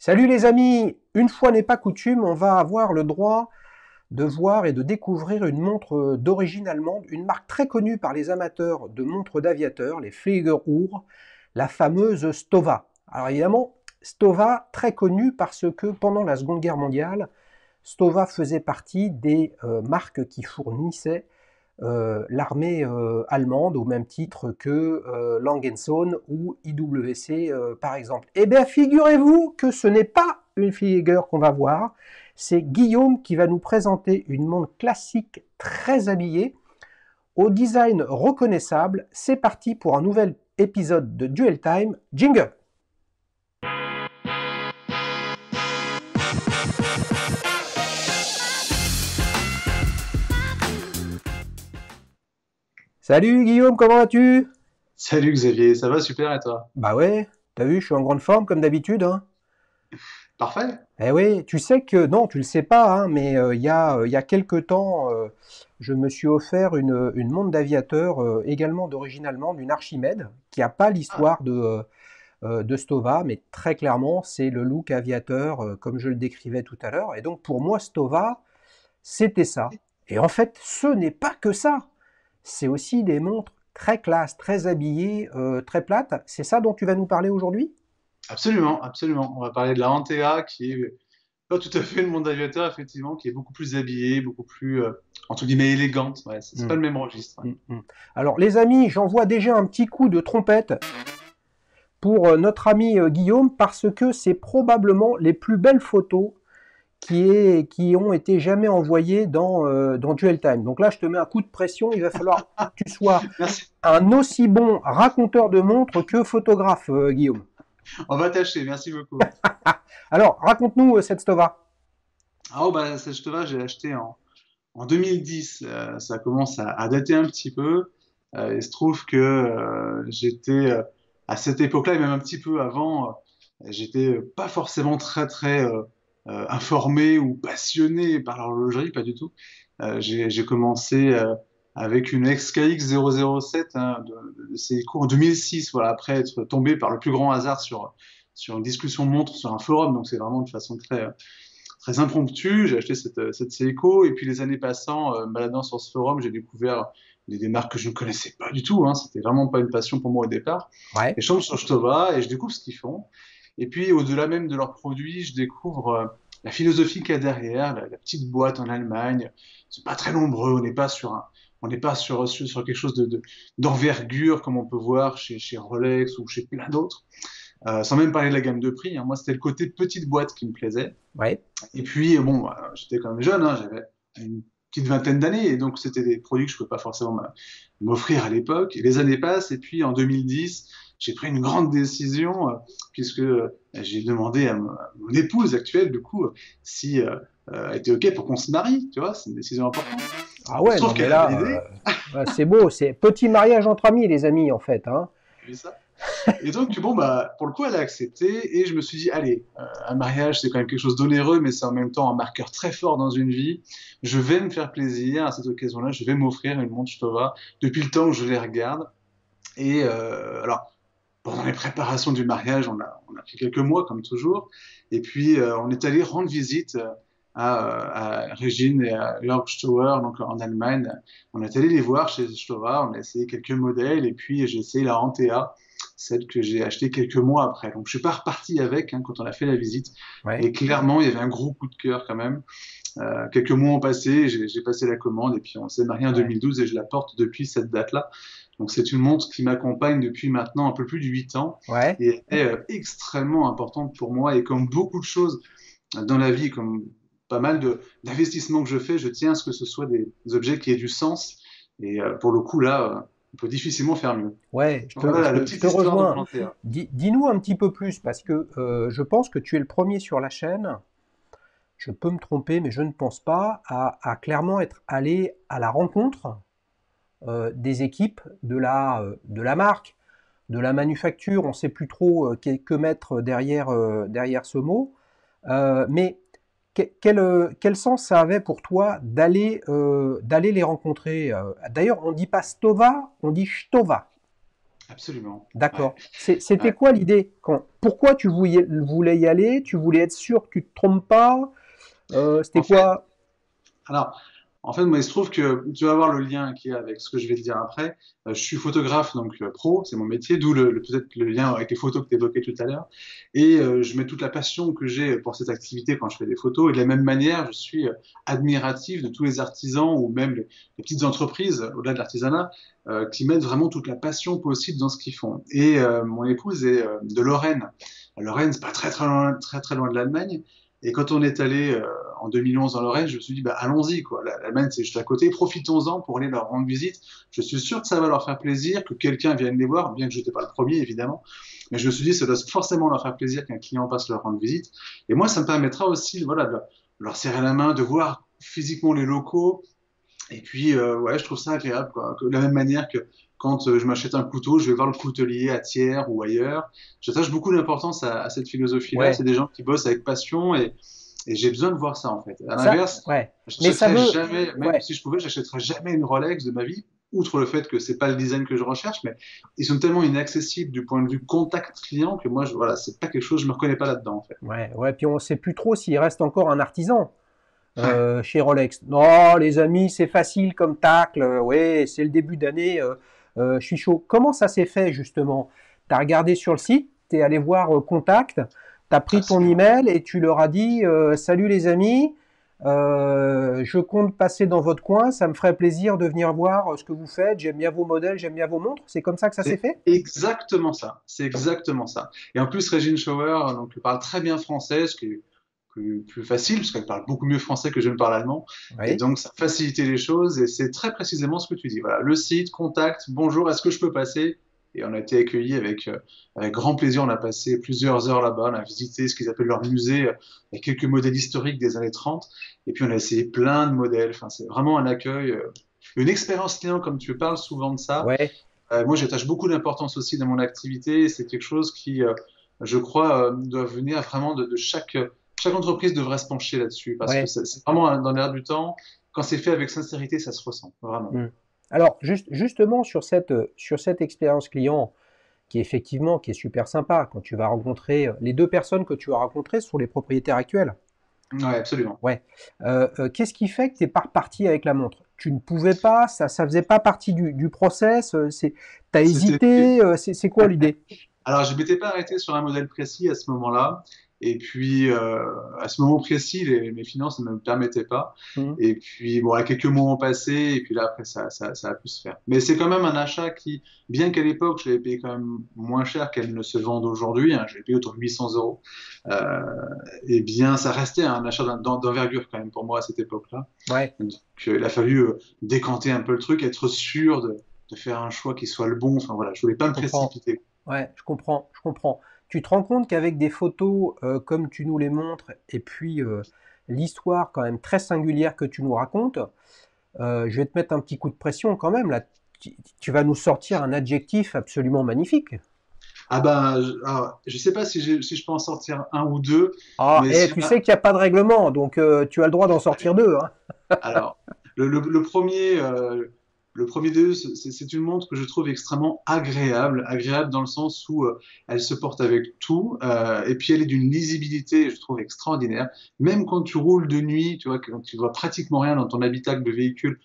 Salut les amis, une fois n'est pas coutume, on va avoir le droit de voir et de découvrir une montre d'origine allemande, une marque très connue par les amateurs de montres d'aviateurs, les Fliegeruhr, la fameuse Stova. Alors évidemment, Stova très connue parce que pendant la Seconde Guerre mondiale, Stova faisait partie des marques qui fournissaient l'armée allemande au même titre que Langensohn ou IWC par exemple. Eh bien figurez-vous que ce n'est pas une Flieger qu'on va voir, c'est Guillaume qui va nous présenter une montre classique très habillée, au design reconnaissable. C'est parti pour un nouvel épisode de Duel Time. Jingle! Salut Guillaume, comment vas-tu? Salut Xavier, ça va super et toi? Bah ouais, t'as vu, je suis en grande forme comme d'habitude, hein. Parfait? Eh oui, tu sais que, non, tu le sais pas, hein, mais il y a quelque temps, je me suis offert une montre d'aviateur également d'origine allemande, une Archimède, qui n'a pas Ah, l'histoire de Stova, mais très clairement, c'est le look aviateur, comme je le décrivais tout à l'heure. Et donc, pour moi, Stova, c'était ça. Et en fait, ce n'est pas que ça. C'est aussi des montres très classe, très habillées, très plates. C'est ça dont tu vas nous parler aujourd'hui? absolument, absolument. On va parler de la Antea qui est pas tout à fait le monde aviateur, effectivement, qui est beaucoup plus habillée, beaucoup plus, entre guillemets, élégante. Ouais, c'est pas Hmm, le même registre. Ouais. Alors, les amis, j'envoie déjà un petit coup de trompette pour notre ami Guillaume parce que c'est probablement les plus belles photos qui ont été jamais envoyées dans Duel Time. Donc là, je te mets un coup de pression. Il va falloir que tu sois Merci. un aussi bon raconteur de montres que photographe, Guillaume. On va tâcher, merci beaucoup. Alors, raconte-nous cette Stova. Ah, oh, bah, cette Stova, j'ai acheté en 2010. Ça commence à dater un petit peu. Il se trouve que j'étais, à cette époque-là, et même un petit peu avant, j'étais pas forcément très informé ou passionné par l'horlogerie, pas du tout. J'ai commencé avec une XKX 007 hein, de Seiko en 2006, voilà, après être tombé par le plus grand hasard sur une discussion de montre sur un forum, donc c'est vraiment de façon très impromptue. J'ai acheté cette Seiko, et puis les années passant, me baladant sur ce forum, j'ai découvert des marques que je ne connaissais pas du tout, hein. C'était vraiment pas une passion pour moi au départ. Ouais. Et je tombe sur Stova et je découvre ce qu'ils font. Et puis, au-delà même de leurs produits, je découvre la philosophie qu'il y a derrière, la petite boîte en Allemagne. C'est pas très nombreux, on n'est pas sur quelque chose d'envergure comme on peut voir chez Rolex ou chez plein d'autres. Sans même parler de la gamme de prix, hein. Moi, c'était le côté petite boîte qui me plaisait. Ouais. Et puis, bon, bah, j'étais quand même jeune, hein, j'avais une petite vingtaine d'années, et donc c'était des produits que je ne pouvais pas forcément m'offrir à l'époque. Et les années passent, et puis en 2010, j'ai pris une grande décision, puisque j'ai demandé à mon épouse actuelle, du coup, si elle était OK pour qu'on se marie, tu vois, c'est une décision importante. Ah Il se ouais, non trouve mais qu'elle a là, validé, ouais, c'est beau, c'est petit mariage entre amis, les amis, en fait, hein. j'ai ça. Et donc, bon, bah, pour le coup, elle a accepté, et je me suis dit, allez, un mariage, c'est quand même quelque chose d'onéreux, mais c'est en même temps un marqueur très fort dans une vie. Je vais me faire plaisir à cette occasion-là, je vais m'offrir une montre Stova depuis le temps que je les regarde. Et alors, pendant les préparations du mariage, on a pris quelques mois, comme toujours, et puis on est allé rendre visite à Régine et à Jörg Stauer, donc en Allemagne. On est allé les voir chez Stova, on a essayé quelques modèles, et puis j'ai essayé la Antea, celle que j'ai achetée quelques mois après. Donc je suis pas reparti avec hein, quand on a fait la visite, Ouais. et clairement il y avait un gros coup de cœur quand même. Quelques mois ont passé, j'ai passé la commande, et puis on s'est marié en Ouais. 2012, et je la porte depuis cette date-là. Donc c'est une montre qui m'accompagne depuis maintenant un peu plus de 8 ans, Ouais. et elle est extrêmement importante pour moi, et comme beaucoup de choses dans la vie, comme pas mal d'investissements que je fais, je tiens à ce que ce soit des objets qui aient du sens. Et pour le coup, là, on peut difficilement faire mieux. Ouais, Voilà la je petite te histoire de mon rejoins. Lantea. Dis-nous un petit peu plus, parce que je pense que tu es le premier sur la chaîne, je peux me tromper, mais je ne pense pas, à clairement être allé à la rencontre des équipes de la marque, de la manufacture. On ne sait plus trop que mettre derrière ce mot. Mais quel sens ça avait pour toi d'aller les rencontrer? D'ailleurs, on ne dit pas Stova, on dit Stova. Absolument. Ouais. D'accord. C'était Ouais. quoi l'idée? Pourquoi tu voulais y aller? Tu voulais être sûr que tu te trompes pas? C'était En fait, quoi? alors, en fait, moi, il se trouve que tu vas voir le lien qu'il y a avec ce que je vais te dire après. Je suis photographe, donc pro, c'est mon métier, d'où peut-être le lien avec les photos que tu évoquais tout à l'heure. Et je mets toute la passion que j'ai pour cette activité quand je fais des photos. Et de la même manière, je suis admiratif de tous les artisans ou même les petites entreprises, au-delà de l'artisanat, qui mettent vraiment toute la passion possible dans ce qu'ils font. Et mon épouse est de Lorraine. Lorraine, c'est pas très, très loin de l'Allemagne. Et quand on est allé en 2011 en Lorraine, je me suis dit, bah, allons-y, quoi. L'Allemagne, c'est juste à côté. Profitons-en pour aller leur rendre visite. Je suis sûr que ça va leur faire plaisir, que quelqu'un vienne les voir, bien que je n'étais pas le premier, évidemment. Mais je me suis dit, ça doit forcément leur faire plaisir qu'un client passe leur rendre visite. Et moi, ça me permettra aussi, voilà, de leur serrer la main, de voir physiquement les locaux. Et puis, ouais, je trouve ça agréable, quoi. De la même manière que quand je m'achète un couteau, je vais voir le coutelier à Thiers ou ailleurs. J'attache beaucoup d'importance à cette philosophie-là. C'est Ouais. des gens qui bossent avec passion et j'ai besoin de voir ça, en fait. À Ça, l'inverse, ouais. Mais ça j'achèterais veut, jamais, même ouais. si je pouvais, j'achèterais jamais une Rolex de ma vie, outre le fait que c'est pas le design que je recherche, mais ils sont tellement inaccessibles du point de vue contact client que moi, voilà, c'est pas quelque chose, je me reconnais pas là-dedans, en fait. Ouais, ouais. Puis on sait plus trop s'il reste encore un artisan Ouais. chez Rolex. Non, les amis, c'est facile comme tacle. Ouais, c'est le début d'année. Je suis chaud. Comment ça s'est fait justement? T'as regardé sur le site, t'es allé voir Contact, t'as pris ton Absolument. email et tu leur as dit salut les amis, je compte passer dans votre coin. Ça me ferait plaisir de venir voir ce que vous faites. J'aime bien vos modèles, j'aime bien vos montres. C'est comme ça que ça s'est C'est fait? exactement ça. C'est exactement ça. Et en plus, Régine Schauer, donc, elle parle très bien français, ce qui est plus facile, parce qu'elle parle beaucoup mieux français que je ne parle allemand. Et Oui. donc, ça facilite les choses. Et c'est très précisément ce que tu dis. Voilà, le site, contact, bonjour, est-ce que je peux passer? Et on a été accueillis avec grand plaisir. On a passé plusieurs heures là-bas. On a visité ce qu'ils appellent leur musée, avec quelques modèles historiques des années 30. Et puis, on a essayé plein de modèles. Enfin, c'est vraiment un accueil, une expérience client, comme tu parles souvent de ça. Ouais. Moi, j'attache beaucoup d'importance aussi dans mon activité. C'est quelque chose qui, je crois, doit venir vraiment de chaque entreprise devrait se pencher là-dessus parce que Ouais. c'est vraiment dans l'air du temps. Quand c'est fait avec sincérité, ça se ressent vraiment. Hmm. Alors, justement, sur cette expérience client, qui effectivement qui est super sympa, quand tu vas rencontrer les deux personnes que tu as rencontrées sont les propriétaires actuels. Ouais, absolument. Ouais. Qu'est-ce qui fait que tu n'es pas reparti avec la montre? Tu ne pouvais pas, ça faisait pas partie du process, t'as C'était hésité, c'est quoi l'idée? Alors, je m'étais pas arrêté sur un modèle précis à ce moment-là. Et puis, à ce moment précis, mes finances ne me le permettaient pas. Hmm. Et puis, bon, quelques mois ont passé. Et puis là, après, ça a pu se faire. Mais c'est quand même un achat qui, bien qu'à l'époque, je l'avais payé quand même moins cher qu'elle ne se vend aujourd'hui, hein, je l'ai payé autour de 800 euros. Euh, eh bien, ça restait un achat d'envergure quand même pour moi à cette époque-là. Ouais, Donc, il a fallu décanter un peu le truc, être sûr de faire un choix qui soit le bon. Enfin, voilà, je voulais pas je me comprends. précipiter. Ouais, je comprends, je comprends. Tu te rends compte qu'avec des photos comme tu nous les montres, et puis l'histoire quand même très singulière que tu nous racontes, je vais te mettre un petit coup de pression quand même, là. Tu vas nous sortir un adjectif absolument magnifique. Ah ben, je sais pas si je peux en sortir un ou deux, Ah, mais et si tu on sais a, qu'il n'y a pas de règlement, donc tu as le droit d'en sortir deux, hein. alors, le premier d'eux, c'est une montre que je trouve extrêmement agréable dans le sens où elle se porte avec tout, et puis elle est d'une lisibilité, je trouve, extraordinaire. Même quand tu roules de nuit, tu vois, quand tu vois pratiquement rien dans ton habitacle de véhicule,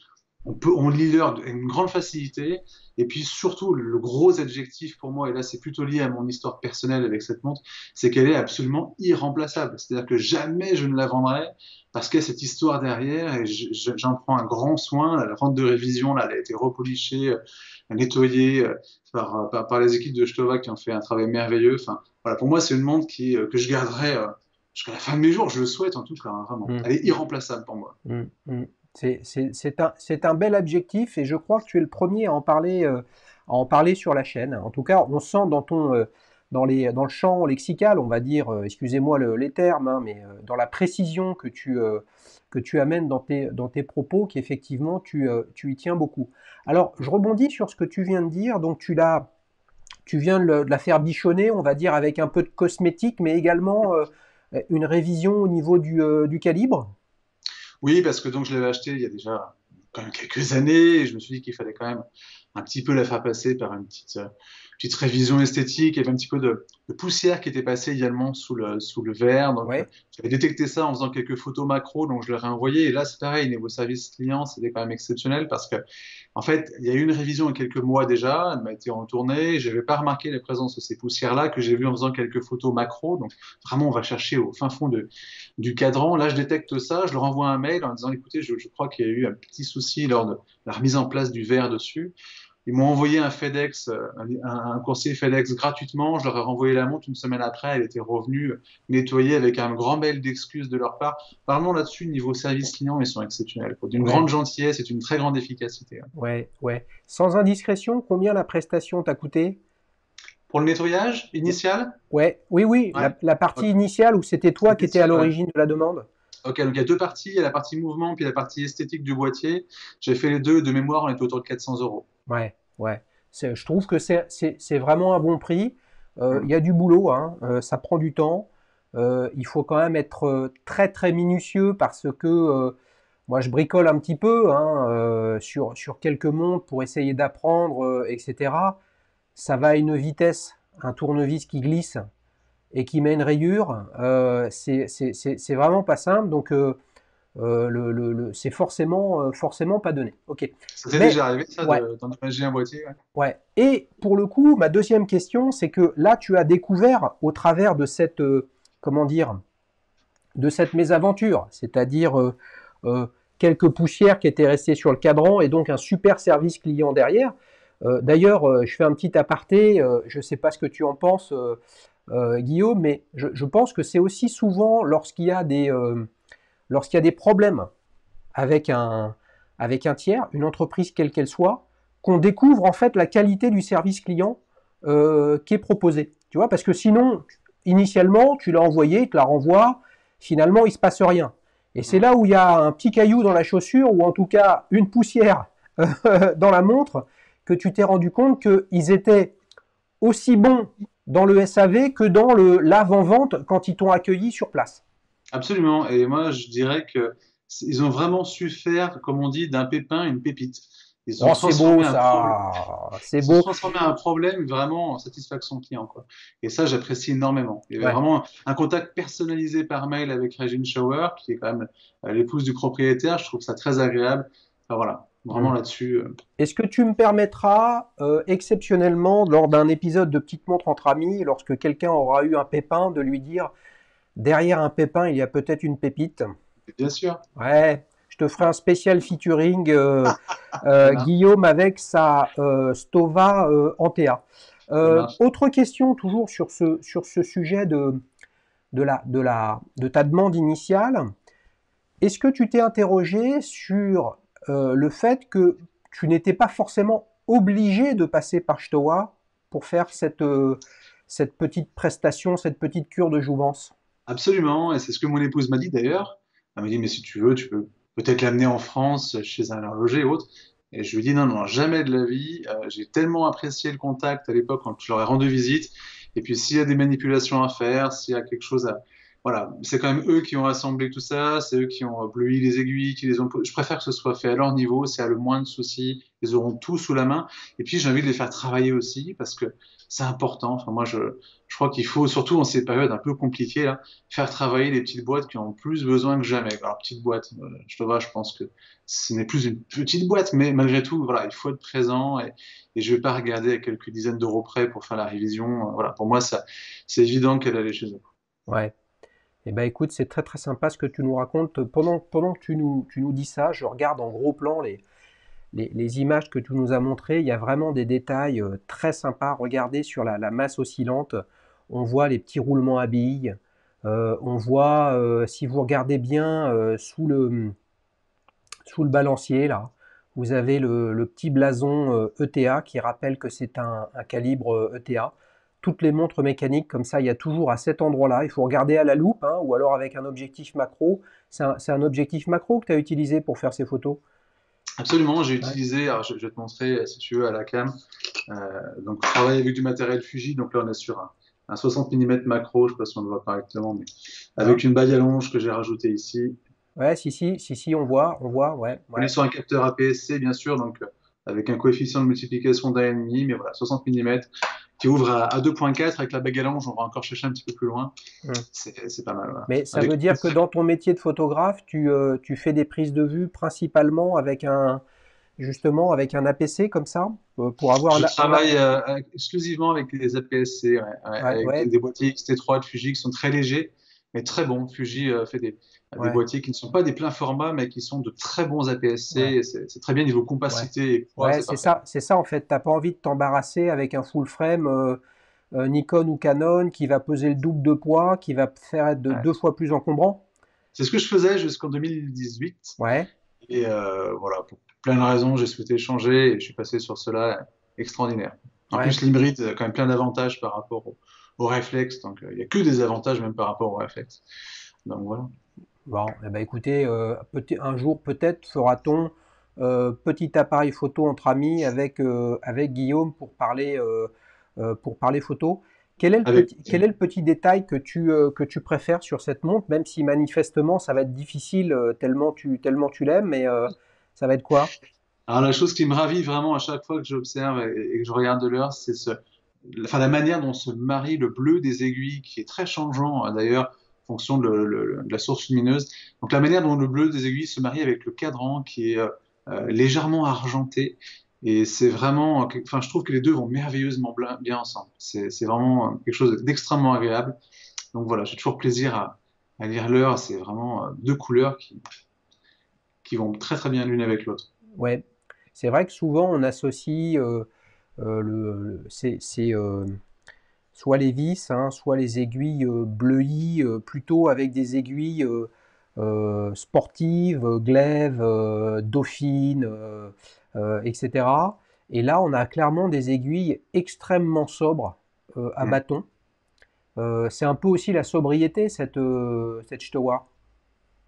on lit l'heure avec une grande facilité. Et puis surtout, le gros adjectif pour moi, et là c'est plutôt lié à mon histoire personnelle avec cette montre, c'est qu'elle est absolument irremplaçable. C'est-à-dire que jamais je ne la vendrai parce qu'il y a cette histoire derrière et j'en prends un grand soin. La vente de révision, là, elle a été repolishée, nettoyée par les équipes de Stova qui ont fait un travail merveilleux. Enfin, voilà, pour moi, c'est une montre que je garderai jusqu'à la fin de mes jours. Je le souhaite en tout cas, hein, vraiment. Mm, Elle est irremplaçable pour moi. mm, mm. C'est un bel objectif et je crois que tu es le premier à en parler sur la chaîne. En tout cas, on sent dans le champ lexical, on va dire, excusez-moi les termes, hein, mais dans la précision que tu amènes dans tes propos, qu'effectivement tu y tiens beaucoup. Alors, je rebondis sur ce que tu viens de dire. Donc, tu viens de la faire bichonner, on va dire, avec un peu de cosmétique, mais également une révision au niveau du calibre. Oui, parce que donc je l'avais acheté il y a déjà quand même quelques années et je me suis dit qu'il fallait quand même un petit peu la faire passer par petite révision esthétique. Il y avait un petit peu de poussière qui était passée également sous le verre. Donc, Ouais, j'avais détecté ça en faisant quelques photos macro, donc je leur ai envoyé. Et là, c'est pareil, niveau service client, c'était quand même exceptionnel parce que, en fait, il y a eu une révision il y a quelques mois déjà. Elle m'a été retournée. Je n'avais pas remarqué la présence de ces poussières-là que j'ai vues en faisant quelques photos macro. Donc, vraiment, on va chercher au fin fond du cadran. Là, je détecte ça. Je leur envoie un mail en disant, écoutez, je crois qu'il y a eu un petit souci lors de la remise en place du verre dessus. Ils m'ont envoyé un FedEx, un coursier FedEx gratuitement. Je leur ai renvoyé la montre une semaine après. Elle était revenue nettoyée avec un grand mail d'excuses de leur part. Vraiment là-dessus, niveau service client, ils sont exceptionnels, quoi. D'une grande ouais, gentillesse et d'une très grande efficacité, hein. ouais, ouais. Sans indiscrétion, combien la prestation t'a coûté? Pour le nettoyage initial, Ouais, oui, oui, ouais, la partie initiale où c'était toi qui étais à initial, ouais. l'origine de la demande. Ok, donc il y a deux parties. Il y a la partie mouvement puis la partie esthétique du boîtier. J'ai fait les deux. De mémoire, on était autour de 400 euros. Ouais, ouais. Je trouve que c'est vraiment un bon prix. Il Mm. y a du boulot, hein, ça prend du temps. Il faut quand même être très très minutieux parce que moi je bricole un petit peu hein, sur quelques montres pour essayer d'apprendre, etc. Ça va à une vitesse, un tournevis qui glisse et qui met une rayure, c'est vraiment pas simple. Donc c'est forcément, forcément pas donné. Ok. Ça t'est Mais déjà arrivé, ça, ouais, d'endommager un boîtier? Ouais. ouais. Et pour le coup, ma deuxième question, c'est que là, tu as découvert au travers de cette, comment dire, de cette mésaventure, c'est-à-dire euh, quelques poussières qui étaient restées sur le cadran et donc un super service client derrière. D'ailleurs, je fais un petit aparté, je ne sais pas ce que tu en penses, Guillaume, mais je pense que c'est aussi souvent lorsqu'il y a des problèmes avec avec un tiers, une entreprise quelle qu'elle soit, qu'on découvre en fait la qualité du service client qui est proposé. Tu vois, parce que sinon, initialement, tu l'as envoyé, il te la renvoie, finalement, il ne se passe rien. Et c'est Mm. là où il y a un petit caillou dans la chaussure, ou en tout cas une poussière dans la montre, que tu t'es rendu compte qu'ils étaient aussi bons dans le SAV que dans l'avant-vente quand ils t'ont accueilli sur place. Absolument. Et moi, je dirais que ils ont vraiment su faire, comme on dit, d'un pépin une pépite. Ils ont Oh, c'est beau transformé un problème. ça, c'est Ils ont beau. transformé un problème vraiment en satisfaction client, quoi. Et ça, j'apprécie énormément. Il y avait Ouais. vraiment un contact personnalisé par mail avec Regine Schauer, qui est quand même l'épouse du propriétaire. Je trouve ça très agréable. Enfin, voilà, vraiment Hmm. là-dessus. Est-ce que tu me permettras, exceptionnellement, lors d'un épisode de Petite Montre entre amis, lorsque quelqu'un aura eu un pépin, de lui dire, derrière un pépin, il y a peut-être une pépite? Bien sûr, Ouais, je te ferai un spécial featuring, ça marche. Guillaume, avec sa Stova Antea. Ça marche. Autre question, toujours sur ce sujet de ta demande initiale. Est-ce que tu t'es interrogé sur le fait que tu n'étais pas forcément obligé de passer par Stoa pour faire cette petite prestation, cette petite cure de jouvence? Absolument, et c'est ce que mon épouse m'a dit d'ailleurs. Elle m'a dit, mais si tu veux, tu peux peut-être l'amener en France chez un horloger ou autre. Et je lui ai dit, non, non, jamais de la vie. J'ai tellement apprécié le contact à l'époque quand je leur ai rendu visite. Et puis, s'il y a des manipulations à faire, s'il y a quelque chose à... Voilà, c'est quand même eux qui ont assemblé tout ça, c'est eux qui ont bleui les aiguilles, qui les ont... Je préfère que ce soit fait à leur niveau, c'est à le moins de soucis, ils auront tout sous la main. Et puis, j'ai envie de les faire travailler aussi, parce que c'est important. Enfin, moi, je crois qu'il faut, surtout en ces périodes un peu compliquées, là, faire travailler les petites boîtes qui ont plus besoin que jamais. Alors, petite boîte, je te vois, je pense que ce n'est plus une petite boîte, mais malgré tout, voilà, il faut être présent et je vais pas regarder à quelques dizaines d'euros près pour faire la révision. Voilà, pour moi, ça, c'est évident qu'elle allait chez eux. Ouais. Eh ben écoute, c'est très très sympa ce que tu nous racontes. Pendant que tu nous dis ça, je regarde en gros plan les images que tu nous as montrées. Il y a vraiment des détails très sympas. Regardez sur la masse oscillante, on voit les petits roulements à billes. On voit, si vous regardez bien sous le balancier, là, vous avez le petit blason ETA qui rappelle que c'est un calibre ETA. Toutes les montres mécaniques comme ça, il y a toujours à cet endroit-là. Il faut regarder à la loupe hein, ou alors avec un objectif macro. C'est un objectif macro que tu as utilisé pour faire ces photos? Absolument, j'ai Ouais. utilisé, alors je vais te montrer si tu veux à la cam. Donc, je travaille avec du matériel Fuji, donc là on est sur un 60 mm macro, je ne sais pas si on le voit correctement, mais Hein. avec une bague à longe que j'ai rajoutée ici. Ouais, si, on voit, ouais, On est ouais. sur un capteur APS-C, bien sûr, donc avec un coefficient de multiplication d'1,5, mais voilà, 60 mm. qui ouvre à 2,4 avec la bague à longe, on va encore chercher un petit peu plus loin. Hum. C'est pas mal. Voilà. Mais ça Avec veut dire que dans ton métier de photographe, tu fais des prises de vue principalement avec justement, avec un APC comme ça, pour avoir Je travaille exclusivement avec des APS-C, avec ouais, des boîtiers X-T3 de Fuji qui sont très légers, mais très bons. Fuji fait des ouais, boîtiers qui ne sont pas des pleins formats, mais qui sont de très bons APS-C. ouais, Et c'est très bien niveau ouais. compacité et poids, Ouais, c'est parfait. c'est ça en fait. T'as pas envie de t'embarrasser avec un full frame Nikon ou Canon qui va peser le double de poids, qui va faire être de Ouais. 2 fois plus encombrant. C'est ce que je faisais jusqu'en 2018. Ouais, Et voilà, pour plein de raisons, j'ai souhaité changer et je suis passé sur cela extraordinaire. En ouais. plus, l'hybride a quand même plein d'avantages par rapport au réflexe. Donc, il n'y a que des avantages même par rapport au réflexe. Donc, voilà. Bon, eh ben, écoutez, un jour peut-être fera-t-on petit appareil photo entre amis avec Guillaume pour parler photo. Avec Quel est le petit détail que tu préfères sur cette montre, même si manifestement ça va être difficile tellement tu l'aimes, mais ça va être quoi? Alors, la chose qui me ravit vraiment à chaque fois que j'observe et que je regarde de l'heure, c'est enfin, la manière dont se marie le bleu des aiguilles, qui est très changeant d'ailleurs, en fonction de la source lumineuse. Donc, la manière dont le bleu des aiguilles se marie avec le cadran, qui est légèrement argenté. Et c'est vraiment, enfin, je trouve que les deux vont merveilleusement bien ensemble. C'est vraiment quelque chose d'extrêmement agréable. Donc voilà, j'ai toujours plaisir à lire l'heure. C'est vraiment deux couleurs qui vont très très bien l'une avec l'autre. Ouais, c'est vrai que souvent on associe soit les vis, hein, soit les aiguilles bleuies, plutôt avec des aiguilles sportives, glaive, dauphine, etc. Et là, on a clairement des aiguilles extrêmement sobres à Mm. bâton. C'est un peu aussi la sobriété, cette Stowa.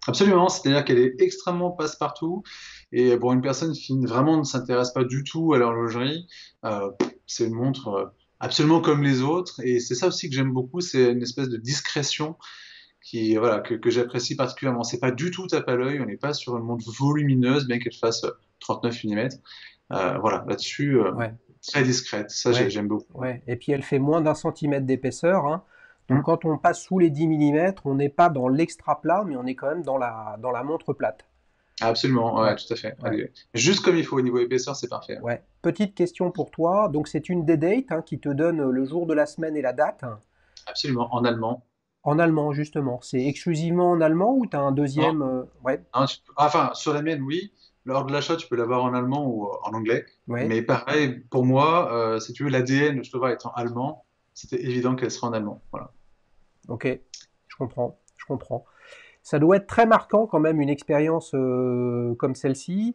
Absolument, c'est-à-dire qu'elle est extrêmement passe-partout. Et pour une personne qui vraiment ne s'intéresse pas du tout à l'horlogerie, euh, c'est une montre absolument comme les autres. Et c'est ça aussi que j'aime beaucoup, c'est une espèce de discrétion voilà, que j'apprécie particulièrement. C'est pas du tout tape à l'œil, on n'est pas sur une montre volumineuse, bien qu'elle fasse 39 mm. Voilà, là-dessus, Ouais, très discrète. Ça, ouais, j'aime beaucoup. ouais. Et puis elle fait moins d'1 centimètre d'épaisseur, hein. Donc Hum, quand on passe sous les 10 millimètres, on n'est pas dans l'extra plat, mais on est quand même dans la montre plate. absolument, ouais, Ouais, tout à fait. ouais. Juste comme il faut au niveau épaisseur, c'est parfait. Ouais. Petite question pour toi. Donc, c'est une D-Date hein, qui te donne le jour de la semaine et la date. Absolument, en allemand. En allemand, justement. C'est exclusivement en allemand ou tu as un Non, deuxième ouais, hein, enfin, sur la mienne, oui. Lors de l'achat, tu peux l'avoir en allemand ou en anglais. ouais. Mais pareil, pour moi, si tu veux, l'ADN, je te vois, étant allemand, c'était évident qu'elle serait en allemand. Voilà. Ok. Je comprends. Je comprends. Ça doit être très marquant quand même une expérience comme celle-ci.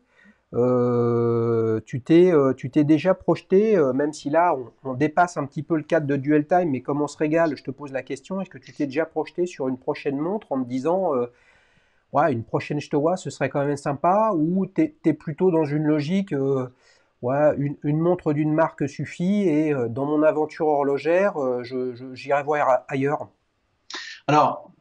Tu t'es déjà projeté, même si là on dépasse un petit peu le cadre de Duel Time, mais comme on se régale, je te pose la question, est-ce que tu t'es déjà projeté sur une prochaine montre en te disant ouais, une prochaine Stowa, ce serait quand même sympa, ou t'es plutôt dans une logique, ouais, une montre d'une marque suffit, et dans mon aventure horlogère, j'irai voir ailleurs. Alors,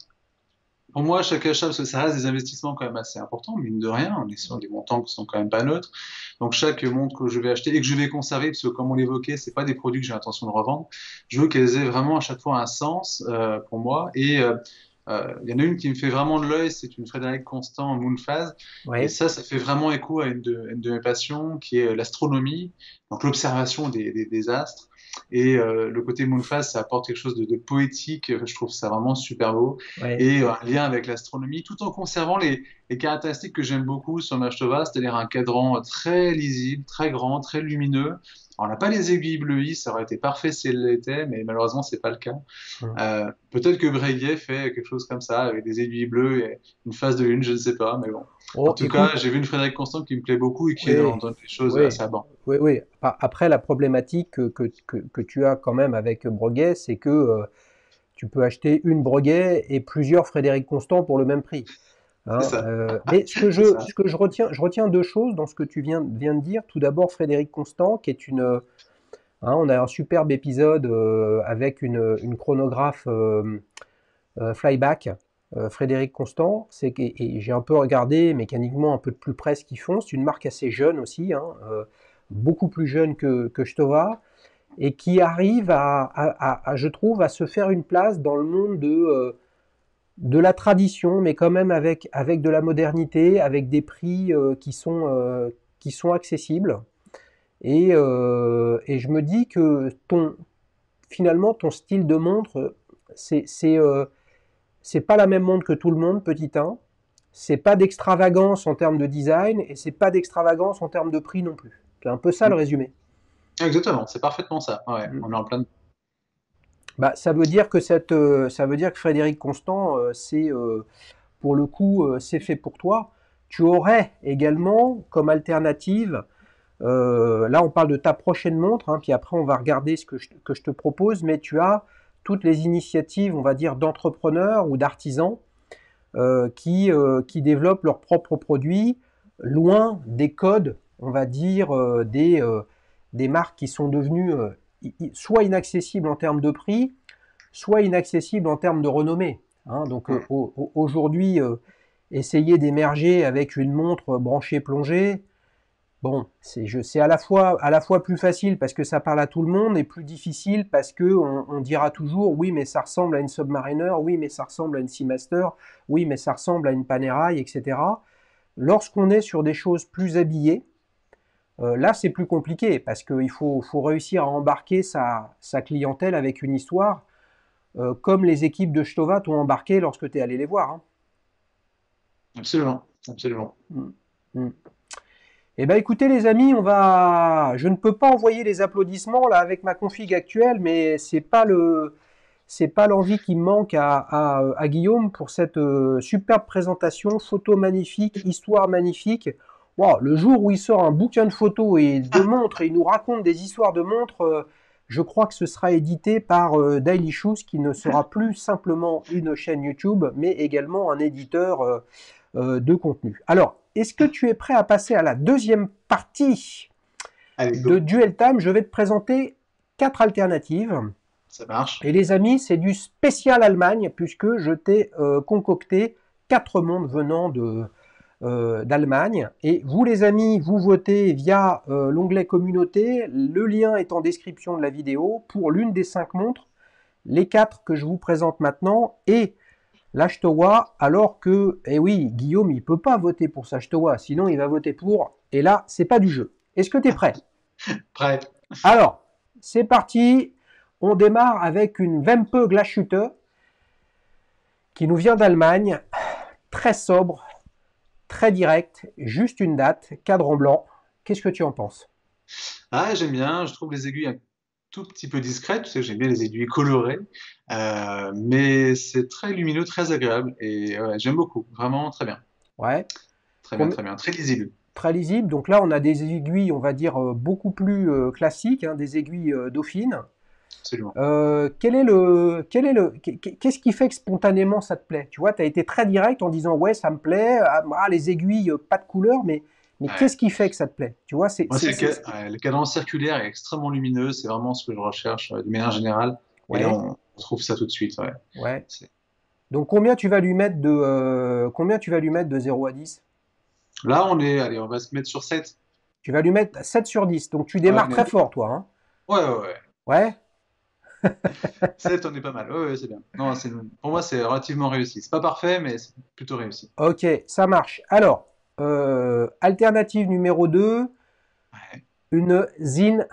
pour moi, chaque achat, parce que ça reste des investissements quand même assez importants, mine de rien, on est sur des montants qui sont quand même pas neutres. Donc, chaque montre que je vais acheter et que je vais conserver, parce que comme on l'évoquait, c'est pas des produits que j'ai l'intention de revendre, je veux qu'elles aient vraiment à chaque fois un sens pour moi. Et il y en a une qui me fait vraiment de l'œil, c'est une Frédéric Constant Moonphase. Et Ouais, ça fait vraiment écho à une de mes passions, qui est l'astronomie, donc l'observation des astres. Et le côté Moonphase, ça apporte quelque chose de poétique. Je trouve ça vraiment super beau ouais, et un lien avec l'astronomie, tout en conservant les caractéristiques que j'aime beaucoup sur Mastova, c'est-à-dire un cadran très lisible, très grand, très lumineux. On n'a pas les aiguilles bleuies, ça aurait été parfait si elles l'étaient, mais malheureusement, c'est pas le cas. hum. Peut-être que Breguet fait quelque chose comme ça, avec des aiguilles bleues et une phase de lune, je ne sais pas, mais bon. En Oh, tout cas, écoute, j'ai vu une Frédéric Constant qui me plaît beaucoup et qui est oui, dans des choses oui, assez abordantes. oui, oui. Après, la problématique que tu as quand même avec Breguet, c'est que tu peux acheter une Breguet et plusieurs Frédéric Constant pour le même prix. C'est Hein, ça, mais c'est ça. ce que je retiens deux choses dans ce que tu viens de dire. Tout d'abord, Frédéric Constant, qui est hein, on a un superbe épisode avec une chronographe flyback, Frédéric Constant. Et j'ai un peu regardé mécaniquement un peu de plus près ce qu'ils font. C'est une marque assez jeune aussi, hein, beaucoup plus jeune que Stova. et qui arrive je trouve, à se faire une place dans le monde de la tradition, mais quand même avec de la modernité, avec des prix qui sont accessibles. Et je me dis que finalement, ton style de montre, c'est pas la même montre que tout le monde, petit 1. C'est pas d'extravagance en termes de design et c'est pas d'extravagance en termes de prix non plus. C'est un peu ça le résumé. Exactement, c'est parfaitement ça. Ouais, Mm. on est en plein. Bah, ça veut dire que Frédéric Constant, pour le coup, c'est fait pour toi. Tu aurais également comme alternative, là on parle de ta prochaine montre, hein, puis après on va regarder que je te propose, mais tu as toutes les initiatives, on va dire, d'entrepreneurs ou d'artisans qui développent leurs propres produits, loin des codes, on va dire, des marques qui sont devenues soit inaccessibles en termes de prix, soit inaccessibles en termes de renommée. Hein. Donc aujourd'hui, essayer d'émerger avec une montre branchée plongée, bon, c'est à la fois plus facile parce que ça parle à tout le monde et plus difficile parce que on dira toujours oui mais ça ressemble à une Submariner, oui mais ça ressemble à une Seamaster, oui mais ça ressemble à une Panerai, etc. Lorsqu'on est sur des choses plus habillées, là c'est plus compliqué parce qu'il faut réussir à embarquer sa clientèle avec une histoire comme les équipes de Stovat t'ont embarqué lorsque tu es allé les voir. Hein. Absolument, absolument. Mm. Mm. Eh ben écoutez les amis, je ne peux pas envoyer les applaudissements là avec ma config actuelle, mais c'est pas l'envie qui me manque à Guillaume pour cette superbe présentation, photo magnifique, histoire magnifique. Wow, le jour où il sort un bouquin de photos et de montres et il nous raconte des histoires de montres, je crois que ce sera édité par Daily Shoes, qui ne sera plus simplement une chaîne YouTube, mais également un éditeur de contenu. Alors, est-ce que tu es prêt à passer à la deuxième partie Allez, de go. Duel Time? Je vais te présenter 4 alternatives. Ça marche. Et les amis, c'est du spécial Allemagne, puisque je t'ai concocté 4 montres venant d'Allemagne. Et vous les amis, vous votez via l'onglet communauté. Le lien est en description de la vidéo pour l'une des 5 montres, les 4 que je vous présente maintenant. Et l'Ashtowa, alors que, eh oui, Guillaume, il peut pas voter pour sa Ashtowa, sinon il va voter pour, et là, c'est pas du jeu. Est-ce que tu es prêt? Prêt. Alors, c'est parti, on démarre avec une Wempe Glasshütte, qui nous vient d'Allemagne, très sobre, très direct, juste une date, cadre en blanc. Qu'est-ce que tu en penses? Ah, j'aime bien. Je trouve les aiguilles un tout petit peu discrètes. Tu sais, j'aime bien les aiguilles colorées. Mais c'est très lumineux, très agréable. Et ouais, j'aime beaucoup. Vraiment très bien. Ouais, Très bien, très bien. Très lisible. très lisible. Donc là, on a des aiguilles, on va dire, beaucoup plus classiques, hein, des aiguilles dauphines. Absolument. Qu'est-ce qui fait que spontanément ça te plaît? Tu vois, tu as été très direct en disant ouais, ça me plaît, les aiguilles, pas de couleur, mais Ouais. qu'est-ce qui fait que ça te plaît? Tu vois, Moi, ouais, le cadran circulaire est extrêmement lumineux. C'est vraiment ce que je recherche de manière générale. Et là, ouais, on trouve ça tout de suite. Ouais. ouais. C'est- Donc combien tu vas lui mettre de 0 à 10? Là, allez, on va se mettre sur 7. Tu vas lui mettre 7 sur 10. Donc tu Ouais, démarres très fort, toi, hein? ouais, ouais, ouais. Ouais? 7, on est pas mal. Ouais, ouais, c'est bien. Non, pour moi, c'est relativement réussi. C'est pas parfait, mais c'est plutôt réussi. Ok, ça marche. Alors, alternative numéro 2, Ouais. une Zine,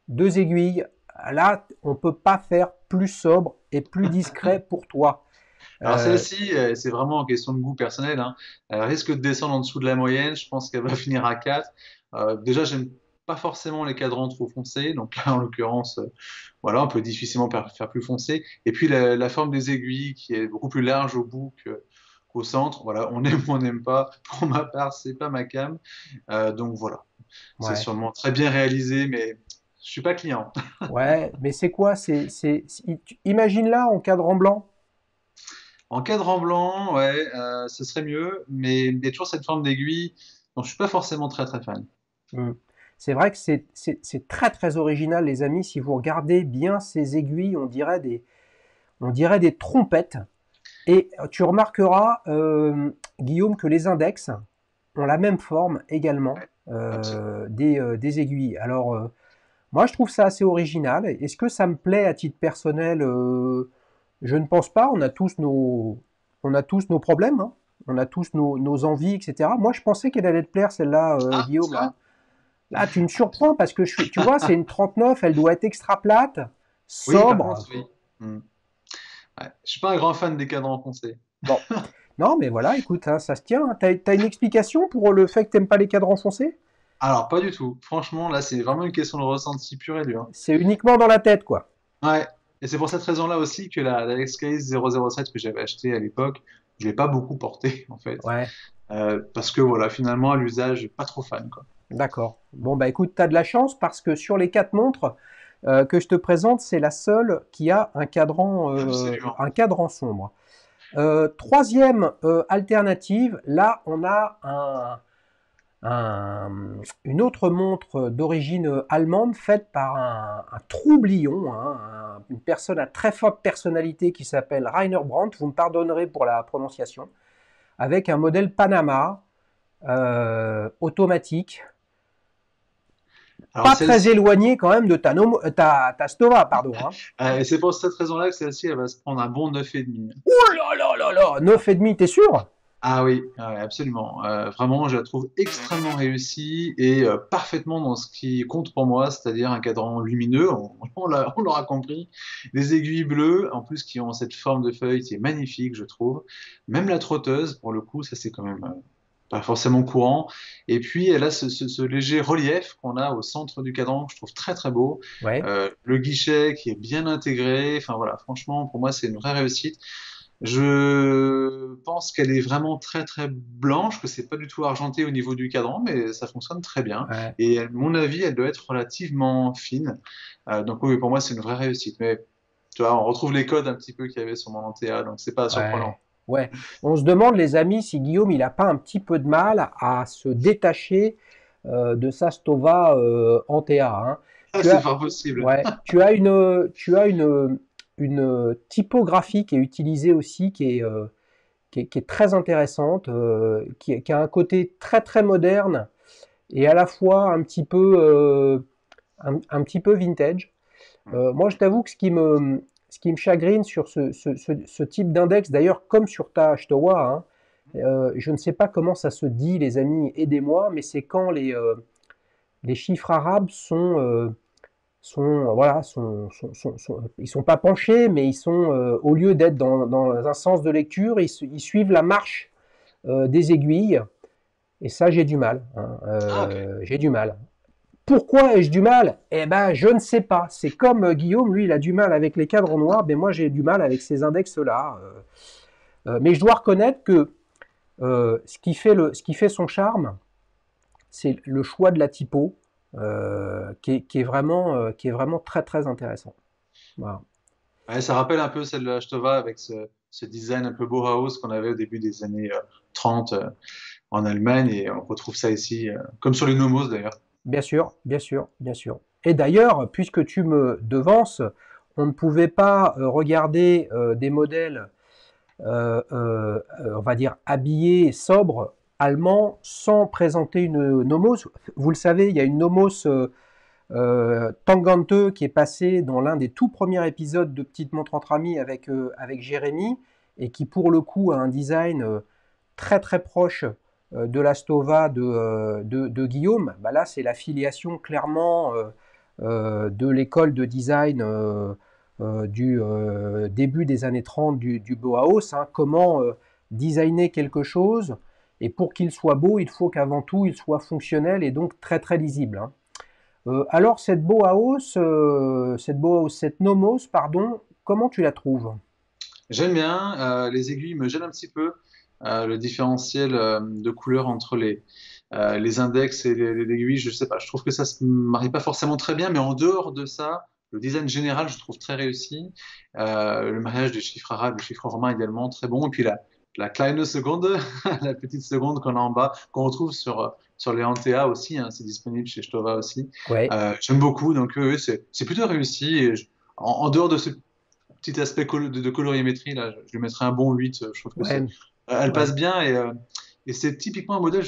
2 aiguilles. Là, on peut pas faire plus sobre et plus discret pour toi. Alors Euh, celle-ci, c'est vraiment en question de goût personnel, hein. Elle risque de descendre en dessous de la moyenne. Je pense qu'elle va finir à 4. Déjà, j'aime pas forcément les cadrans trop foncés. Donc là, en l'occurrence, voilà, on peut difficilement faire plus foncé. Et puis la forme des aiguilles qui est beaucoup plus large au bout qu'au centre. Voilà, on aime ou on n'aime pas. Pour ma part, c'est pas ma came. Donc voilà, c'est ouais, sûrement très bien réalisé, mais je suis pas client. ouais, mais c'est quoi? Imagine là en cadre en blanc. En cadran blanc, ouais, ce serait mieux, mais il y a toujours cette forme d'aiguille dont je suis pas forcément très très fan. Hmm. C'est vrai que c'est très très original, les amis. Si vous regardez bien ces aiguilles, on dirait des trompettes. Et tu remarqueras, Guillaume, que les index ont la même forme également Ouais, absolument. des aiguilles. Alors, Moi, je trouve ça assez original. Est-ce que ça me plaît à titre personnel? Je ne pense pas. On a tous nos problèmes, hein. On a tous nos envies, etc. Moi, je pensais qu'elle allait te plaire, celle-là, Ah, Guillaume, c'est vrai? là. Là, tu me surprends parce que tu vois, c'est une 39, elle doit être extra plate, Oui, par contre, sobre. oui. Hmm. Ouais. Je suis pas un grand fan des cadrans foncés. Bon. Non, mais voilà, écoute, hein, ça se tient, hein. T'as une explication pour le fait que t'aimes pas les cadrans foncés? Alors, pas du tout. Franchement, là, c'est vraiment une question de ressenti pur et dur. C'est uniquement dans la tête, quoi. Ouais. Et c'est pour cette raison-là aussi que la XKS 007 que j'avais achetée à l'époque, je l'ai pas beaucoup portée, en fait. Ouais, Parce que, voilà, finalement, à l'usage, pas trop fan, quoi. d'accord. Bon, bah écoute, t'as de la chance parce que sur les quatre montres que je te présente, c'est la seule qui a Absolument. un cadran sombre. Troisième alternative, là, on a une autre montre d'origine allemande faite par un troublion, hein, une personne à très forte personnalité qui s'appelle Rainer Brandt, vous me pardonnerez pour la prononciation, avec un modèle Panama automatique, Alors, pas très celle-ci, éloigné quand même de ta Stova, pardon. Hein. et c'est pour cette raison-là que celle-ci, elle va se prendre un bon 9,5. Ouh là là là là, 9,5, t'es sûr? Ah oui, ah ouais, absolument. Vraiment, je la trouve extrêmement réussie et parfaitement dans ce qui compte pour moi, c'est-à-dire un cadran lumineux, on l'aura compris, des aiguilles bleues, en plus qui ont cette forme de feuille qui est magnifique, je trouve. Même la trotteuse, pour le coup, ça c'est quand même pas forcément courant. Et puis, elle a ce léger relief qu'on a au centre du cadran, que je trouve très très beau. Ouais. Le guichet qui est bien intégré, enfin voilà, franchement, pour moi, c'est une vraie réussite. Je pense qu'elle est vraiment très très blanche, que c'est pas du tout argenté au niveau du cadran, mais ça fonctionne très bien. Ouais. Et à mon avis, elle doit être relativement fine. Donc oui, pour moi, c'est une vraie réussite. Mais tu vois, on retrouve les codes un petit peu qu'il y avait sur mon Antea, donc c'est pas Ouais, surprenant. ouais. On se demande, les amis, si Guillaume, il n'a pas un petit peu de mal à se détacher de sa Stova Antea. Hein. Ah, Tu c'est as, pas possible. ouais, tu as une typographie qui est utilisée aussi, qui est très intéressante, qui a un côté très très moderne et à la fois un petit peu vintage. Moi, je t'avoue que ce qui me chagrine sur ce type d'index, d'ailleurs, comme sur ta Ashtowa, hein, je ne sais pas comment ça se dit, les amis, aidez-moi, mais c'est quand les chiffres arabes voilà, ils sont pas penchés, mais ils sont, au lieu d'être dans un sens de lecture, ils suivent la marche des aiguilles, et ça, j'ai du mal. Hein, Ah, ok. j'ai du mal. Pourquoi ai-je du mal? Eh ben, je ne sais pas. C'est comme Guillaume, lui, il a du mal avec les cadres noirs, mais moi, j'ai du mal avec ces index-là. Mais je dois reconnaître que ce qui fait son charme, c'est le choix de la typo, qui est vraiment très, très intéressant. Voilà. Ouais, ça rappelle un peu celle de l'Ashtova avec ce design un peu Bauhaus qu'on avait au début des années 30 en Allemagne et on retrouve ça ici, comme sur les Nomos d'ailleurs. Bien sûr, bien sûr, bien sûr. Et d'ailleurs, puisque tu me devances, on ne pouvait pas regarder des modèles on va dire, habillé, sobre, allemand, sans présenter une Nomos. Vous le savez, il y a une Nomos Tangente qui est passée dans l'un des tout premiers épisodes de Petite Montre entre amis avec Jérémy, et qui pour le coup a un design très très proche de la Stova de Guillaume. Bah là, c'est la filiation clairement de l'école de design du début des années 30 du Bauhaus. Hein. Comment designer quelque chose, et pour qu'il soit beau, il faut qu'avant tout, il soit fonctionnel et donc très très lisible. Hein. Alors cette Nomos, pardon, comment tu la trouves? J'aime bien, les aiguilles me gênent un petit peu, le différentiel de couleur entre les index et les aiguilles, je sais pas, je trouve que ça se marie pas forcément très bien, mais en dehors de ça, le design général, je trouve très réussi. Le mariage des chiffres arabes, des chiffres romains également, très bon. Et puis la kleine seconde, la petite seconde qu'on a en bas, qu'on retrouve sur les Antea aussi, hein, c'est disponible chez Stova aussi. Ouais, J'aime beaucoup, donc c'est plutôt réussi. Et en dehors de ce petit aspect de colorimétrie, là, je lui mettrais un bon 8. Je trouve que ouais, elle ouais. passe bien et c'est typiquement un modèle.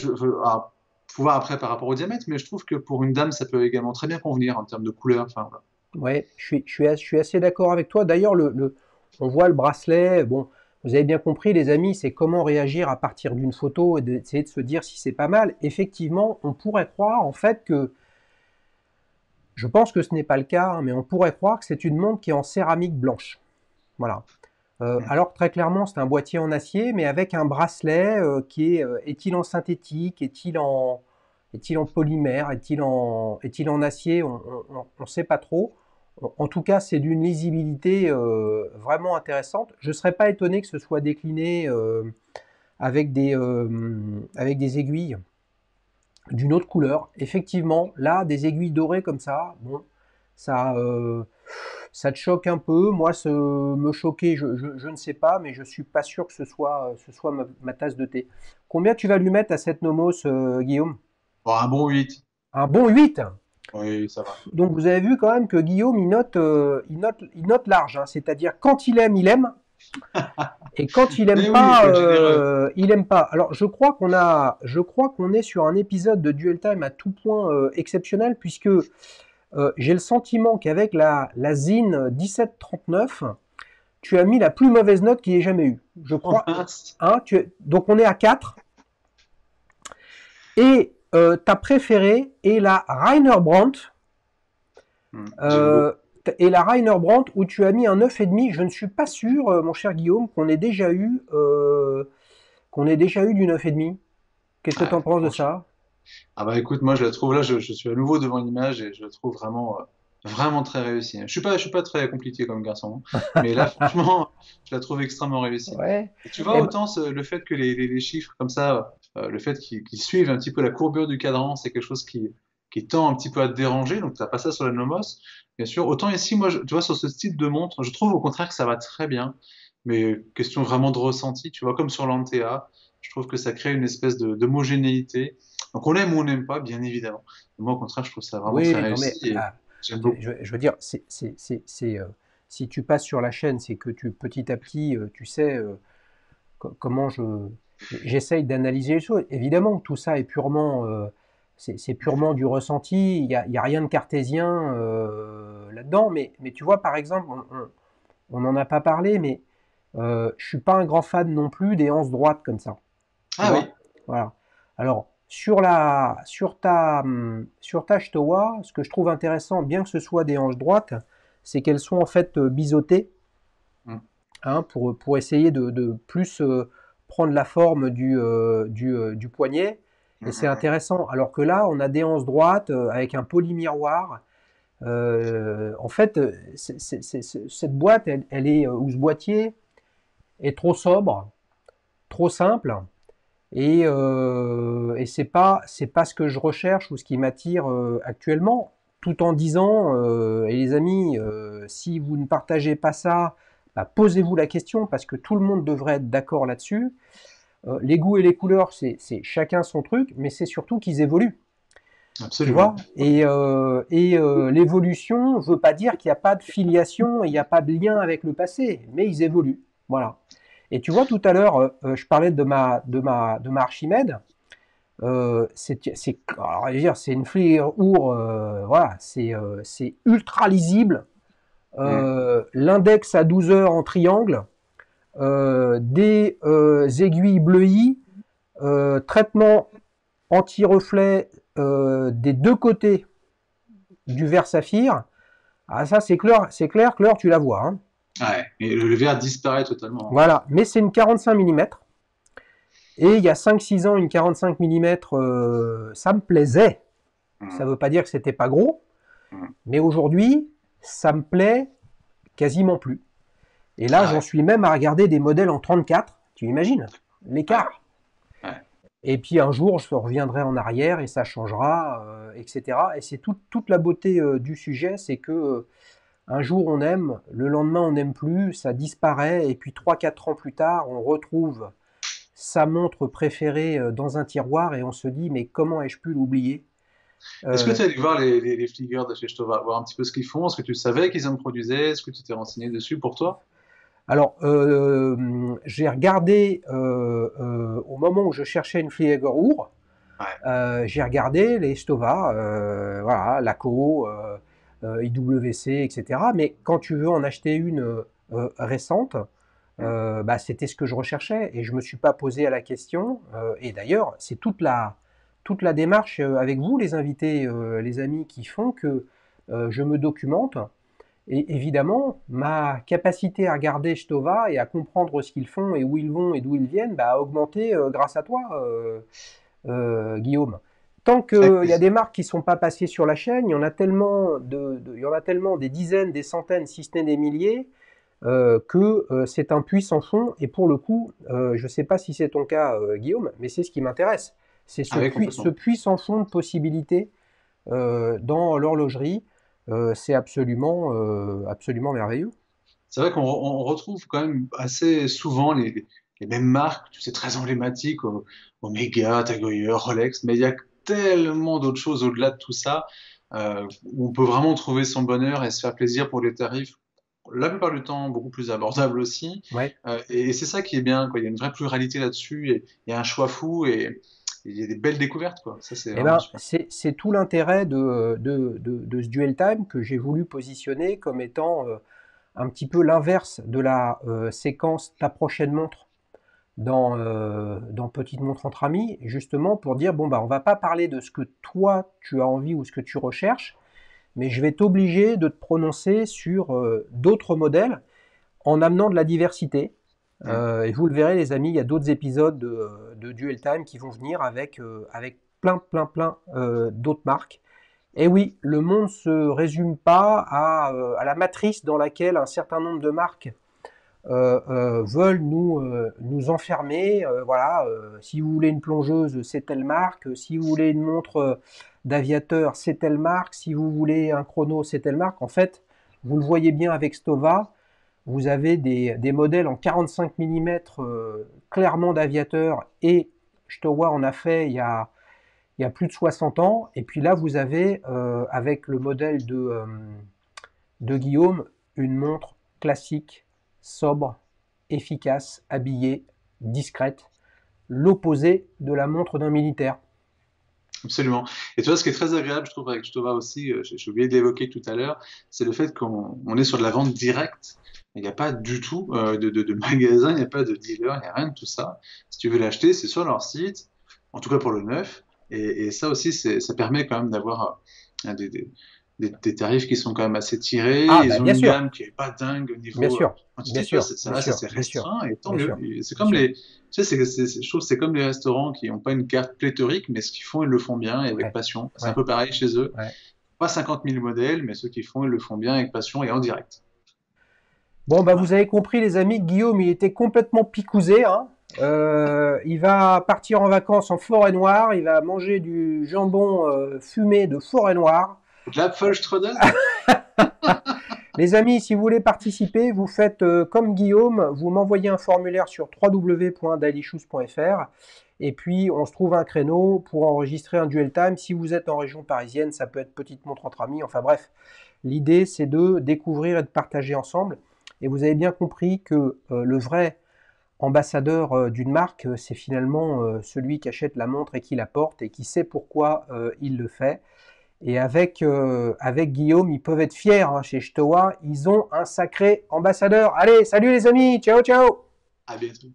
faut voir après par rapport au diamètre, mais je trouve que pour une dame, ça peut également très bien convenir en termes de couleur. Enfin, voilà. Ouais, je suis assez d'accord avec toi. D'ailleurs, on voit le bracelet. Bon, vous avez bien compris, les amis, c'est comment réagir à partir d'une photo et d'essayer de se dire si c'est pas mal. Effectivement, on pourrait croire en fait que, je pense que ce n'est pas le cas, hein, mais on pourrait croire que c'est une montre qui est en céramique blanche. Voilà. Mm. Alors très clairement, c'est un boîtier en acier, mais avec un bracelet qui est-il en synthétique, est-il en polymère, est-il en acier, on ne sait pas trop. En tout cas, c'est d'une lisibilité vraiment intéressante. Je ne serais pas étonné que ce soit décliné avec des aiguilles d'une autre couleur. Effectivement, là, des aiguilles dorées comme ça, bon, ça, ça te choque un peu. Moi, me choquer, je ne sais pas, mais je suis pas sûr que ce soit ma tasse de thé. Combien tu vas lui mettre à cette Nomos, Guillaume? Bon, un bon 8. Un bon 8. Oui, ça va. Donc vous avez vu quand même que Guillaume, il note large, hein. C'est-à-dire quand il aime, et quand Mais oui, il faut être généreux. il aime pas. Alors je crois qu'on est sur un épisode de Duel Time à tout point exceptionnel, puisque j'ai le sentiment qu'avec la ZIN 1739, tu as mis la plus mauvaise note qu'il ait jamais eue. Je Oh crois. mince. Hein, donc on est à 4. Et ta préférée est la Rainer Brandt. J'aime beaucoup. Euh, et la Rainer Brandt où tu as mis un 9,5. Je ne suis pas sûr, mon cher Guillaume, qu'on ait déjà eu du 9,5. Qu'est-ce que tu en Ouais, penses de franchement. ça? Ah bah écoute, moi je la trouve là, je suis à nouveau devant l'image et je la trouve vraiment, vraiment très réussie. Je suis pas très compliqué comme garçon, hein, mais là franchement, je la trouve extrêmement réussie. Ouais. Et tu vois, Eh ben, autant le fait que les chiffres comme ça, le fait qu'ils suivent un petit peu la courbure du cadran, c'est quelque chose qui tend un petit peu à te déranger, donc t'as pas ça sur la Nomos, bien sûr. Autant ici, moi, tu vois, sur ce style de montre, je trouve au contraire que ça va très bien, mais question vraiment de ressenti, tu vois, comme sur l'Antea, je trouve que ça crée une espèce de d'homogénéité. Donc on aime ou on n'aime pas, bien évidemment. Mais moi, au contraire, je trouve ça vraiment très oui, non mais réussi et j'aime beaucoup. je veux dire, si tu passes sur la chaîne, c'est que petit à petit, tu sais comment j'essaye d'analyser les choses. Évidemment, tout ça est purement, c'est purement du ressenti. Il y a rien de cartésien là-dedans. Mais tu vois, par exemple, on n'en a pas parlé, mais je suis pas un grand fan non plus des anses droites comme ça. Tu Ah oui. vois? Voilà. Alors, sur ta Shtowa, ce que je trouve intéressant, bien que ce soit des hanches droites, c'est qu'elles sont en fait biseautées, Mm. hein, pour essayer de plus prendre la forme du poignet. Mm, Et c'est mm, intéressant. Alors que là, on a des hanches droites avec un polymiroir. En fait, cette boîte, elle est, ou ce boîtier est trop sobre, trop simple. Et c'est pas ce que je recherche ou ce qui m'attire actuellement, tout en disant, et les amis, si vous ne partagez pas ça, bah, posez-vous la question parce que tout le monde devrait être d'accord là-dessus. Les goûts et les couleurs, c'est chacun son truc, mais c'est surtout qu'ils évoluent, mm. tu Absolument. vois. L'évolution ne veut pas dire qu'il n'y a pas de filiation et il n'y a pas de lien avec le passé, mais ils évoluent. Voilà. Et tu vois, tout à l'heure, je parlais de ma Archimède. Alors, je veux dire, c'est une figure, voilà, c'est ultra lisible. Mm. L'index à 12 heures en triangle, des aiguilles bleuies, traitement anti-reflet des deux côtés du verre saphir. Ah, ça, c'est clair, tu la vois, hein. Ouais. Et le verre disparaît totalement. Voilà, mais c'est une 45 mm. Et il y a 5-6 ans, une 45 mm, ça me plaisait. Ça Hein. ne veut pas dire que c'était pas gros, Mm, mm. mais aujourd'hui, ça me plaît quasiment plus. Et là, Ah j'en ouais. suis même à regarder des modèles en 34. Tu imagines Ouais. l'écart? Ouais. Et puis un jour, je reviendrai en arrière et ça changera, etc. Et c'est toute la beauté du sujet, c'est que un jour on aime, le lendemain on n'aime plus, ça disparaît, et puis 3-4 ans plus tard, on retrouve sa montre préférée dans un tiroir et on se dit mais comment ai-je pu l'oublier? Est-ce que Euh, tu as dû voir les figures de chez Stova, voir un petit peu ce qu'ils font? Est-ce que tu savais qu'ils en produisaient? Est-ce que tu t'es renseigné dessus pour toi? alors, j'ai regardé au moment où je cherchais une Fliegerohr, J'ai regardé les Stova, voilà, Laco, IWC, etc. Mais quand tu veux en acheter une récente, bah, c'était ce que je recherchais et je ne me suis pas posé à la question. Et d'ailleurs, c'est toute la démarche avec vous, les invités, les amis, qui font que je me documente. Et évidemment, ma capacité à regarder Stova et à comprendre ce qu'ils font et où ils vont et d'où ils viennent bah, a augmenté grâce à toi, Guillaume. Tant Avec qu'il y a plaisir. des marques qui ne sont pas passées sur la chaîne, il y en a tellement, il y en a tellement des dizaines, des centaines, si ce n'est des milliers, que c'est un puits sans fond. Et pour le coup, je ne sais pas si c'est ton cas, Guillaume, mais c'est ce qui m'intéresse. C'est Ah oui, ce complètement. puits sans fond de possibilités dans l'horlogerie. C'est absolument, absolument merveilleux. C'est vrai qu'on retrouve quand même assez souvent les mêmes marques, tu sais, très emblématiques, Omega, Tag Heuer, Rolex, mais il y a tellement d'autres choses au-delà de tout ça, où on peut vraiment trouver son bonheur et se faire plaisir pour des tarifs, la plupart du temps, beaucoup plus abordables aussi. Ouais. Et c'est ça qui est bien, quoi. Il y a une vraie pluralité là-dessus, et il y a un choix fou, et il y a des belles découvertes, quoi. Ça, c'est Eh vraiment ben, super. c'est tout l'intérêt de ce dual time que j'ai voulu positionner comme étant un petit peu l'inverse de la séquence ta prochaine montre dans Petite montre entre amis, justement pour dire bon bah on va pas parler de ce que toi tu as envie ou ce que tu recherches, mais je vais t'obliger de te prononcer sur d'autres modèles en amenant de la diversité. Mm. Et vous le verrez les amis, il y a d'autres épisodes de Dual Time qui vont venir avec plein d'autres marques. Et oui, le monde ne se résume pas à la matrice dans laquelle un certain nombre de marques veulent nous enfermer. Voilà, si vous voulez une plongeuse, c'est telle marque. Si vous voulez une montre d'aviateur, c'est telle marque. Si vous voulez un chrono, c'est telle marque. En fait, vous le voyez bien avec Stova, vous avez des modèles en 45 mm clairement d'aviateur et Stowa en a fait il y a plus de 60 ans. Et puis là, vous avez, avec le modèle de Guillaume, une montre classique, sobre, efficace, habillée, discrète, l'opposé de la montre d'un militaire. Absolument. Et tu vois, ce qui est très agréable, je trouve, avec Stova aussi, j'ai oublié de l'évoquer tout à l'heure, c'est le fait qu'on est sur de la vente directe. Il n'y a pas du tout de magasin, il n'y a pas de dealer, il n'y a rien de tout ça. Si tu veux l'acheter, c'est sur leur site, en tout cas pour le neuf. Et ça aussi, ça permet quand même d'avoir des tarifs qui sont quand même assez tirés. Ah, bah, Ils ont bien une sûr, gamme qui est pas dingue au bien niveau sûr, bien quantité, tu vois, sûr, ça bien reste sûr, assez bien sûr, restreint et tant bien mieux. sûr, C'est bien comme sûr. les, tu sais, je trouve que c'est comme les restaurants qui n'ont pas une carte pléthorique, mais ce qu'ils font, ils le font bien et avec Ouais, passion. C'est un ouais, peu pareil chez eux. ouais. Pas 50 000 modèles, mais ceux qui font, ils le font bien avec passion et en direct. Bon, bah, vous Voilà. avez compris, les amis, Guillaume, il était complètement picousé, hein. Il va partir en vacances en forêt noire, il va manger du jambon fumé de forêt noire. De l'Apfelstrudel? Les amis, si vous voulez participer, vous faites comme Guillaume, vous m'envoyez un formulaire sur www.dailyshoes.fr et puis on se trouve un créneau pour enregistrer un duel time. Si vous êtes en région parisienne, ça peut être petite montre entre amis. Enfin bref, l'idée c'est de découvrir et de partager ensemble. Et vous avez bien compris que le vrai ambassadeur d'une marque, c'est finalement celui qui achète la montre et qui la porte et qui sait pourquoi il le fait. Et avec Guillaume, ils peuvent être fiers hein, chez Stowa. Ils ont un sacré ambassadeur. Allez, salut les amis, ciao ciao. À bientôt.